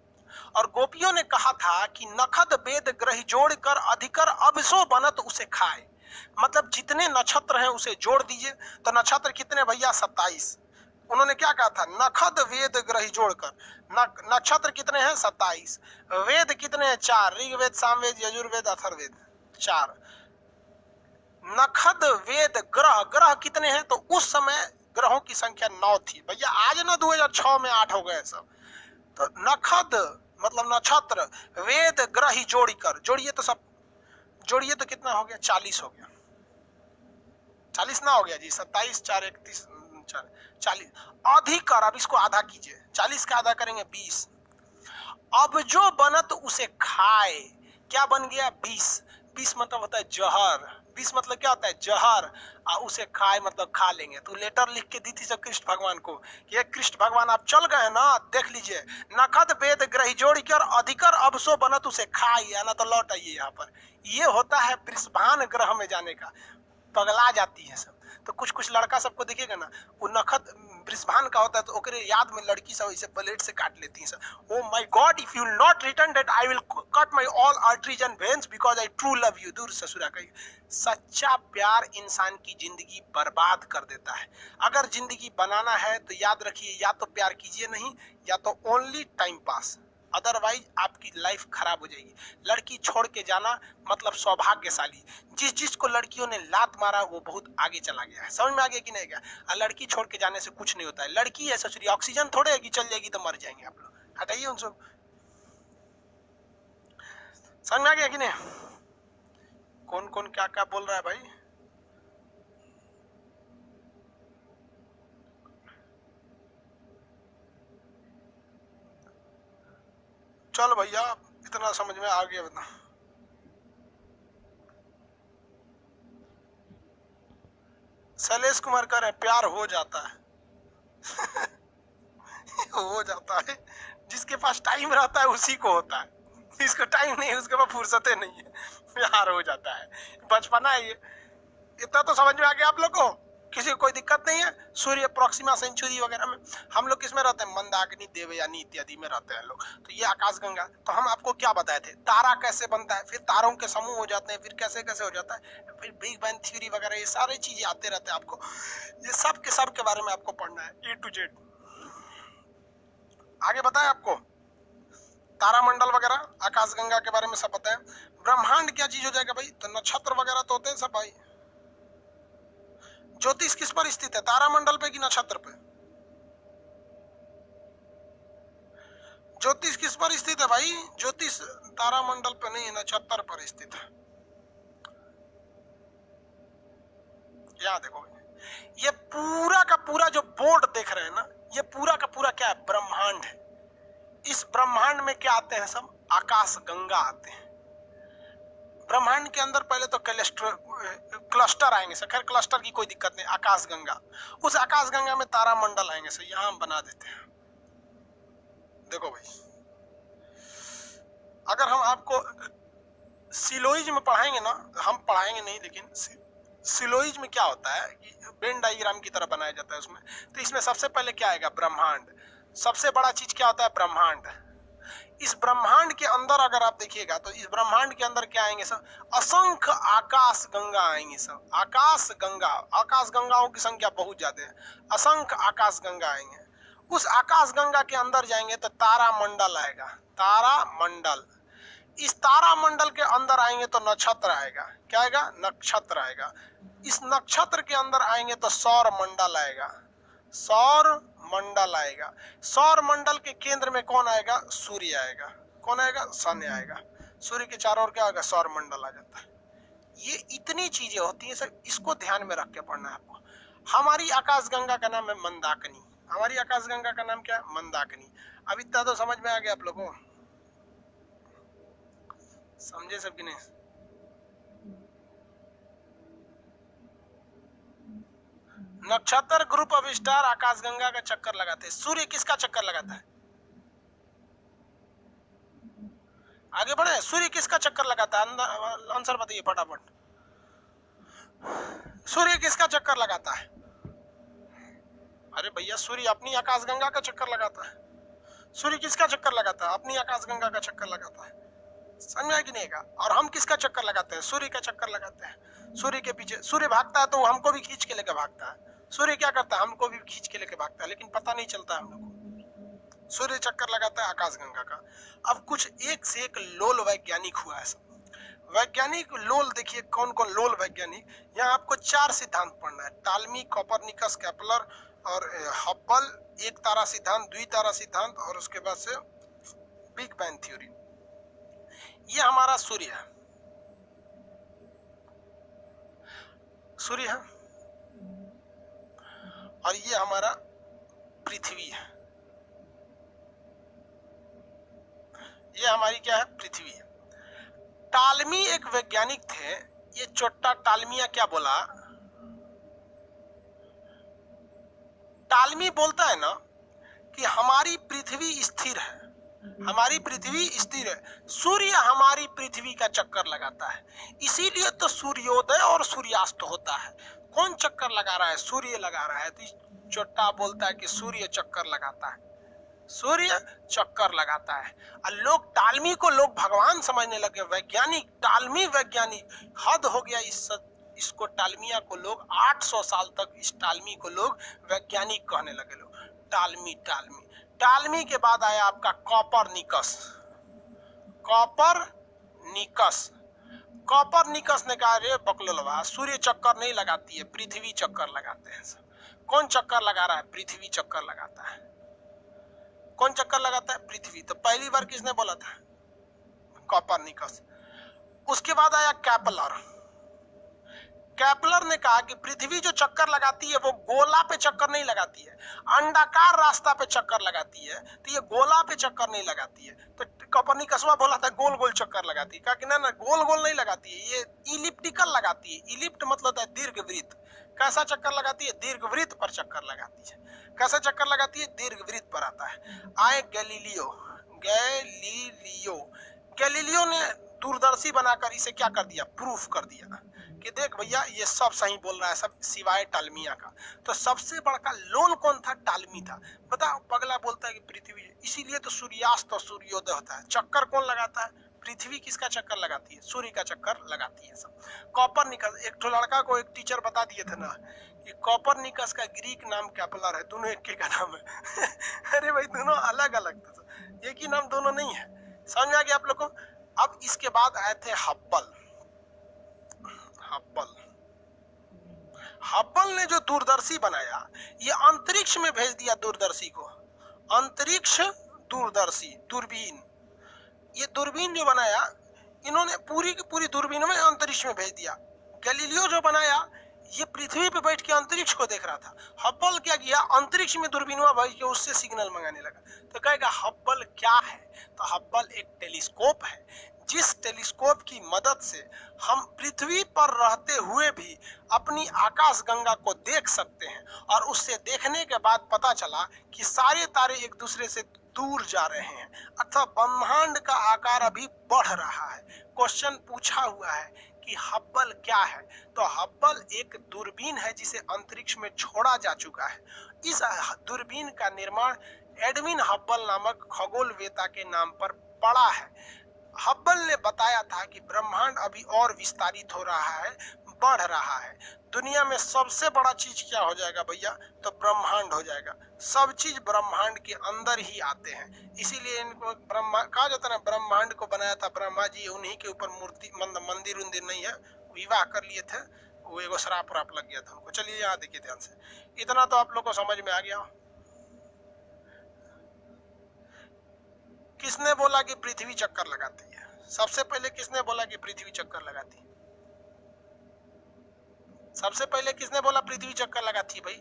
और गोपियों ने कहा था कि नखद वेद ग्रही जोड़कर अधिकर अबसो बनत उसे खाए। मतलब जितने नक्षत्र हैं उसे जोड़ दीजिए। तो नक्षत्र कितने भैया? 27। उन्होंने क्या कहा था? नखद वेद ग्रही जोड़कर। नक्षत्र कितने हैं? 27। वेद कितने हैं? 4। ऋग्वेद, सामवेद, यजुर्वेद, अथर्ववेद, 4। नखद वेद ग्रह, ग्रह कितने हैं? तो उस समय ग्रहों की संख्या 9 थी भैया। आज ना 2006 में 8 हो गए सब। तो नखद मतलब नक्षत्र, वेद ग्रही जोड़कर, जोड़िए तो सब, जोड़िए तो कितना हो गया? 40 हो गया। 40 ना हो गया जी? 27 4 31 40 अधिकर। अब इसको आधा कीजिए, 40 का आधा करेंगे 20। अब जो बनत उसे खाए, क्या बन गया? 20। 20 मतलब होता है जहर। 20 मतलब क्या होता है? जहर। उसे खाए मतलब खा लेंगे। तो लेटर लिख के दी थी सब कृष्ण भगवान को, ये कृष्ण भगवान आप चल गए ना, देख लीजिए, नखद वेद ग्रही जोड़ी कर अधिकर अब सो बनत उसे खाए, आना तो लौट आइए यहाँ पर। ये होता है वृषभान ग्रह में जाने का। पगला जाती है सब। तो कुछ कुछ लड़का सबको देखिएगा ना, वो नखद वृषभान का होता है तो ओकरे याद में लड़की सब इसे ब्लेड से काट लेती है। Oh my God, if you will not return that I will cut my all arteries and veins because I true love you. दूर ससुरा का। सच्चा प्यार इंसान की जिंदगी बर्बाद कर देता है। अगर जिंदगी बनाना है तो याद रखिए, या तो प्यार कीजिए नहीं, या तो ओनली टाइम पास, अदरवाइज आपकी लाइफ खराब हो जाएगी। लड़की छोड़ के जाना मतलब सौभाग्यशाली। जिस को लड़कियों ने लात मारा वो बहुत आगे चला गया है। समझ में आ गया कि नहीं गया? लड़की छोड़ के जाने से कुछ नहीं होता है। लड़की है ससुरी, ऑक्सीजन थोड़े है कि चल जाएगी तो मर जाएंगे आप लोग। हटाइए उन सब। समझ में आ गया कि नहीं? कौन कौन क्या क्या बोल रहा है भाई? चल भैया, इतना समझ में आ गया। बता, शैलेश कुमार कह रहे हैं प्यार हो जाता है। हो जाता है, जिसके पास टाइम रहता है उसी को होता है। जिसको टाइम नहीं है उसके पास फुर्सतें नहीं है, प्यार हो जाता है। बचपना है ये। इतना तो समझ में आ गया आप लोग को? किसी को कोई दिक्कत नहीं है? सूर्य प्रोक्सिमा सेंचुरी वगैरह में हम लोग किसमें रहते हैं? मंदाकिनी, देवयानी इत्यादि में रहते हैं लोग। तो ये आकाशगंगा। तो हम आपको क्या बताए थे? तारा कैसे बनता है, फिर तारों के समूह हो जाते हैं, फिर कैसे कैसे हो जाता है, फिर बिग बैंग थ्योरी वगैरह, ये सारी चीजें आते रहते हैं आपको। ये सब के बारे में आपको पढ़ना है, A to Z। आगे बताएं आपको तारामंडल वगैरह आकाशगंगा के बारे में सब बताएं। ब्रह्मांड क्या चीज हो जाएगा भाई, तो नक्षत्र वगैरह तो होते हैं सब भाई। ज्योतिष किस पर स्थित है, तारामंडल पे कि नक्षत्र पे? ज्योतिष किस पर स्थित है भाई, ज्योतिष तारामंडल पे नहीं, नक्षत्र पर स्थित है। याद देखो, ये पूरा का पूरा जो बोर्ड देख रहे हैं ना, ये पूरा का पूरा क्या है, ब्रह्मांड है। इस ब्रह्मांड में क्या आते हैं, सब आकाश गंगा आते हैं। ब्रह्मांड के अंदर पहले तो क्लस्टर आएंगे सर, खैर क्लस्टर की कोई दिक्कत नहीं, आकाश गंगा, उस आकाश गंगा में तारामंडल आएंगे सर, यहां हम बना देते हैं। देखो भाई, अगर हम आपको सिलोइज में पढ़ाएंगे ना, हम पढ़ाएंगे नहीं, लेकिन सिलोइज में क्या होता है कि वेन डायग्राम की तरह बनाया जाता है उसमें, तो इसमें सबसे पहले क्या आएगा, ब्रह्मांड। सबसे बड़ा चीज क्या होता है, ब्रह्मांड। इस ब्रह्मांड के अंदर अगर आप देखिएगा तो इस ब्रह्मांड के अंदर क्या आएंगे सब, असंख्य आकाश गंगा आएंगे सब, आकाश गंगा, आकाश गंगाओं की संख्या बहुत ज्यादा है, असंख्य आकाश गंगा आएंगे। उस आकाश गंगा के अंदर जाएंगे तो तारामंडल आएगा, तारामंडल। इस तारामंडल के अंदर आएंगे तो नक्षत्र आएगा, क्या आएगा, नक्षत्र आएगा। इस नक्षत्र के अंदर आएंगे तो सौर मंडल आएगा, सौर मंडल आएगा। सौर मंडल के केंद्र में कौन आएगा, सूर्य आएगा। कौन आएगा, सन आएगा। सूर्य के चारों ओर क्या आएगा, सौर मंडल आ जाता है। ये इतनी चीजें होती है सर, इसको ध्यान में रख के पढ़ना है आपको। हमारी आकाशगंगा का नाम है मंदाकिनी, हमारी आकाशगंगा का नाम क्या है, मंदाकिनी। अब इतना तो समझ में आ गया आप लोगों को, समझे सब कि नहीं? नक्षत्र ग्रुप ऑफ स्टार आकाशगंगा का चक्कर लगाते हैं। सूर्य किसका चक्कर लगाता है, आगे बढ़े, सूर्य किसका चक्कर लगाता है, आंसर बताइए फटाफट। सूर्य किसका चक्कर लगाता है, अरे भैया सूर्य अपनी आकाशगंगा का चक्कर लगाता है। सूर्य किसका चक्कर लगाता है, अपनी आकाशगंगा का चक्कर लगाता है। समझ आया कि नहीं का? और हम किसका चक्कर लगाते हैं, सूर्य का चक्कर लगाते हैं। सूर्य के पीछे सूर्य भागता है तो हमको भी खींच के लेके भागता है। सूर्य क्या करता है, हमको भी खींच के लेके भागता है, लेकिन पता नहीं चलता है हम लोग को। सूर्य चक्कर लगाता है आकाशगंगा का। अब कुछ एक से एक लोल वैज्ञानिक हुआ है सब। वैज्ञानिक लोल देखिए कौन कौन लोल वैज्ञानिक, यहाँ आपको 4 सिद्धांत पढ़ना है, टालमी, कोपरनिकस, केपलर और हब्बल। एक तारा सिद्धांत, द्वितारा सिद्धांत और उसके बाद से बिग बैंग थ्योरी। ये हमारा सूर्य है, सूर्य है, और ये हमारा पृथ्वी है। ये हमारी क्या है, पृथ्वी है। टालमी एक वैज्ञानिक थे, ये चोट्टा टालमिया क्या बोला, टालमी बोलता है ना कि हमारी पृथ्वी स्थिर है, हमारी पृथ्वी स्थिर है। सूर्य हमारी पृथ्वी का चक्कर लगाता है, इसीलिए तो सूर्योदय और सूर्यास्त होता है। कौन चक्कर लगा रहा है, सूर्य लगा रहा है। तो चोट्टा बोलता है कि सूर्य चक्कर लगाता है, सूर्य चक्कर लगाता है। और लोग टालमी को लोग भगवान समझने लगे, वैज्ञानिक, टालमी वैज्ञानिक, हद हो गया। इसको टालमिया को लोग 800 साल तक इस टालमी को लोग वैज्ञानिक कहने लगे लोग, टालमी टालमी। टालमी के बाद आया आपका कोपरनिकस। कोपरनिकस, कोपरनिकस ने कहा रे बकलोलवा, सूर्य चक्कर नहीं लगाती है, पृथ्वी चक्कर लगाते हैं। कौन चक्कर लगा रहा है, पृथ्वी चक्कर लगाता है। कौन चक्कर लगाता है, पृथ्वी। तो पहली बार किसने बोला था, कोपरनिकस। उसके बाद आया केपलर। केपलर ने कहा कि पृथ्वी जो चक्कर लगाती है वो गोला पे चक्कर नहीं लगाती है, अंडाकार रास्ता पे चक्कर लगाती है, तो ये गोला पे चक्कर नहीं लगाती है। तो कोपरनिकसवा बोला था गोल गोल चक्कर लगाती है, कहा कि ना ना गोल गोल नहीं लगाती है, ये इलिप्टिकल लगाती है। इलिप्ट मतलब है दीर्घवृत्त। कैसा चक्कर लगाती है, दीर्घवृत्त पर चक्कर लगाती है। कैसा चक्कर लगाती है, दीर्घवृत्त पर आता है। आए गैलीलियो। गैलीलियो, गैलीलियो ने दूरदर्शी बनाकर इसे क्या कर दिया, प्रूफ कर दिया कि देख भैया ये सब सही बोल रहा है, सब सिवाय टालमिया का। तो सबसे बड़का लोन कौन था, टालमी था। बताओ, पगला बोलता है कि पृथ्वी, इसीलिए तो सूर्यास्त और सूर्योदय होता है। चक्कर कौन लगाता है, पृथ्वी किसका चक्कर लगाती है, सूर्य का चक्कर लगाती है सब। कोपरनिकस, एक तो लड़का को एक टीचर बता दिए थे ना कि कोपरनिकस का ग्रीक नाम केपलर है, दोनों एक का नाम है। अरे भाई दोनों अलग अलग समझ में आ गया आप लोग को। अब इसके बाद आए थे हब्बल। हब्बल ने जो दूरदर्शी बनाया, ये अंतरिक्ष में भेज दिया दूरदर्शी को। अंतरिक्ष दूरदर्शी, दूरबीन, ये दूरबीन जो बनाया इन्होंने पूरी की पूरी दूरबीन में अंतरिक्ष में भेज दिया। गैलीलियो जो बनाया ये पृथ्वी पे बैठ के अंतरिक्ष को देख रहा था। हब्बल क्या किया, अंतरिक्ष में दूरबीन भेज के उससे सिग्नल मंगाने लगा। तो कहेगा हब्बल क्या है, तो हब्बल एक टेलीस्कोप है, जिस टेलीस्कोप की मदद से हम पृथ्वी पर रहते हुए भी अपनी आकाश गंगा को देख सकते हैं। और उससे देखने के बाद पता चला कि सारे तारे एक दूसरे से दूर जा रहे हैं, अर्थात ब्रह्मांड का आकार अभी बढ़ रहा है। क्वेश्चन पूछा हुआ है कि हब्बल क्या है, तो हब्बल एक दूरबीन है जिसे अंतरिक्ष में छोड़ा जा चुका है। इस दूरबीन का निर्माण एडविन हब्बल नामक खगोलवेता के नाम पर पड़ा है। हब्बल ने बताया था कि ब्रह्मांड अभी और विस्तारित हो रहा है, बढ़ रहा है। दुनिया में सबसे बड़ा चीज क्या हो जाएगा भैया, तो ब्रह्मांड हो जाएगा। सब चीज ब्रह्मांड के अंदर ही आते हैं, इसीलिए इनको ब्रह्मा कहा जाता है ना। ब्रह्मांड को बनाया था ब्रह्मा जी, उन्हीं के ऊपर मूर्ति मंदिर उंदिर नहीं है। विवाह कर लिए थे, वो एगो श्राप व्राप लग गया था उनको। चलिए यहाँ देखिए ध्यान से, इतना तो आप लोग को समझ में आ गया। किसने बोला कि पृथ्वी चक्कर लगाती है? सबसे पहले किसने बोला कि पृथ्वी चक्कर लगाती है? सबसे पहले किसने बोला पृथ्वी चक्कर लगाती है भाई?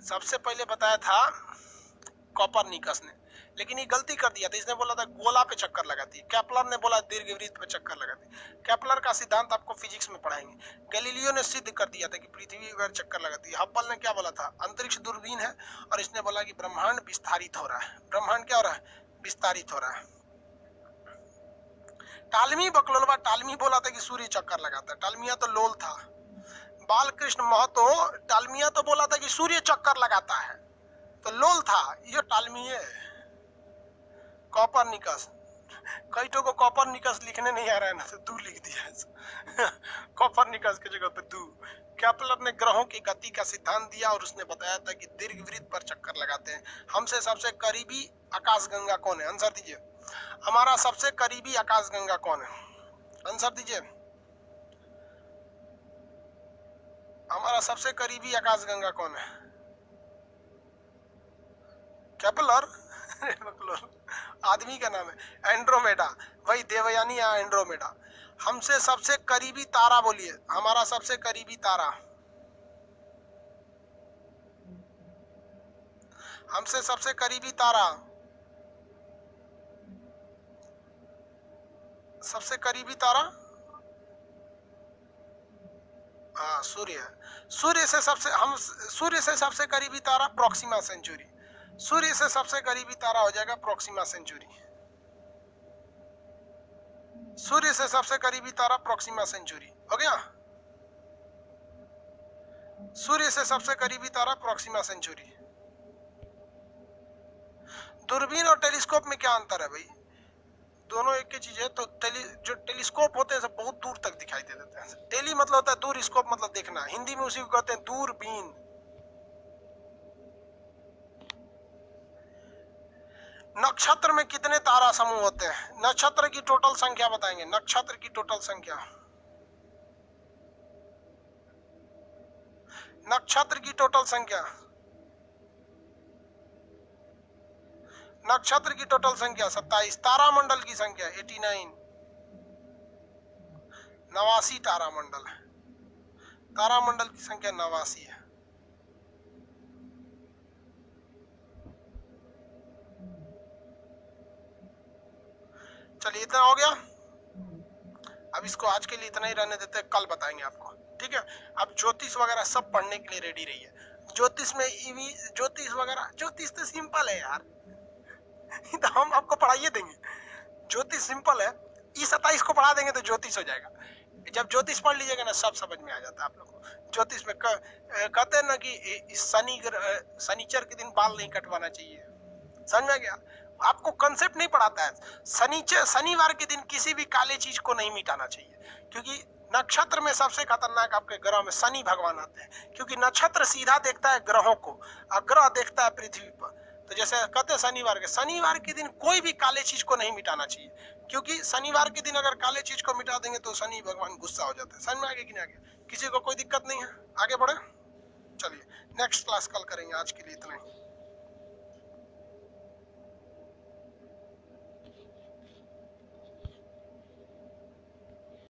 सबसे पहले बताया था कोपरनिकस ने, लेकिन ये गलती कर दिया था। इसने बोला था गोला पे चक्कर लगाती है। केपलर ने बोला दीर्घवृत्त पे चक्कर लगाती है। केपलर का सिद्धांत आपको फिजिक्स में पढ़ाएंगे। गैलीलियो ने सिद्ध कर दिया था कि पृथ्वी पर चक्कर लगाती है। हब्बल ने क्या बोला था, अंतरिक्ष दूरबीन है, और इसने बोला कि ब्रह्मांड विस्तारित हो रहा है। ब्रह्मांड क्या हो रहा है, विस्तारित हो रहा है। टालमी बकलोलवा, टालमी बोला था कि सूर्य चक्कर लगाता है। टालमिया तो लोल था। बालकृष्ण महतो, टालमिया तो बोला था कि सूर्य चक्कर लगाता है, तो लोल था। ये टालमी है। कोपरनिकस, कई को कोपरनिकस लिखने नहीं आ रहा है ना, तो दू लिख दिया कोपरनिकस की जगह पे दू। केपलर ने ग्रहों की गति का सिद्धांत दिया और उसने बताया था कि दीर्घवृत्त पर चक्कर लगाते हैं। हमसे सबसे करीबी आकाशगंगा कौन है, आंसर दीजिए। हमारा सबसे करीबी आकाशगंगा कौन है, आंसर दीजिए। हमारा सबसे करीबी आकाशगंगा कौन है, केपलर आदमी का नाम है, एंड्रोमेडा। वही देवयानी या एंड्रोमेडा। हमसे सबसे करीबी तारा बोलिए, हमारा सबसे करीबी तारा, हमसे सबसे करीबी तारा, सबसे करीबी तारा हाँ सूर्य। सूर्य से सबसे करीबी तारा प्रोक्सिमा सेंचुरी। सूर्य से सबसे करीबी तारा हो जाएगा प्रोक्सिमा सेंचुरी। सूर्य से सबसे करीबी तारा प्रोक्सिमा सेंचुरी हो गया। सूर्य से सबसे करीबी तारा प्रोक्सिमा सेंचुरी। दूरबीन और टेलीस्कोप में क्या अंतर है भाई? दोनों एक ही चीज है। तो जो टेलीस्कोप होते हैं सब बहुत दूर तक दिखाई दे देते हैं। टेली मतलब होता है दूर, स्कोप मतलब देखना। हिंदी में उसी को कहते हैं दूरबीन। नक्षत्र में कितने तारा समूह होते हैं? नक्षत्र की टोटल संख्या बताएंगे। नक्षत्र की टोटल संख्या, नक्षत्र की टोटल संख्या, नक्षत्र की टोटल संख्या 27। तारामंडल की संख्या 89, 89 तारामंडल है। तारामंडल की संख्या 89 है। चलिए इतना हो गया। अब इसको आज के लिए इतना ही रहने देते हैं, कल बताएंगे आपको, ठीक है। अब ज्योतिष वगैरह सब पढ़ने के लिए रेडी रहिए। ज्योतिष में ईवी ज्योतिष वगैरह, ज्योतिष तो सिंपल है यार तो हम आपको पढ़ाइए देंगे। ज्योतिष सिंपल है, E27 को पढ़ा देंगे तो ज्योतिष हो जाएगा। जब ज्योतिष पढ़ लीजिएगा ना सब समझ में आ जाता है आप लोग को। ज्योतिष में कहते हैं ना कि शनिचर के दिन बाल नहीं कटवाना चाहिए, समझ में गया? आपको कंसेप्ट नहीं पढ़ाता है। शनिवार के दिन किसी भी काले चीज को नहीं मिटाना चाहिए, क्योंकि नक्षत्र में सबसे खतरनाक आपके ग्रह में शनि भगवान आते हैं, क्योंकि नक्षत्र सीधा देखता है ग्रहों को और ग्रह देखता है पृथ्वी पर। तो जैसे कहते हैं शनिवार के दिन कोई भी काले चीज को नहीं मिटाना चाहिए, क्योंकि शनिवार के दिन अगर काले चीज को मिटा देंगे तो शनि भगवान गुस्सा हो जाते हैं। समझ में आगे कि नहीं आगे? किसी को कोई दिक्कत नहीं है? आगे बढ़े, चलिए नेक्स्ट क्लास कल करेंगे, आज के लिए इतना ही।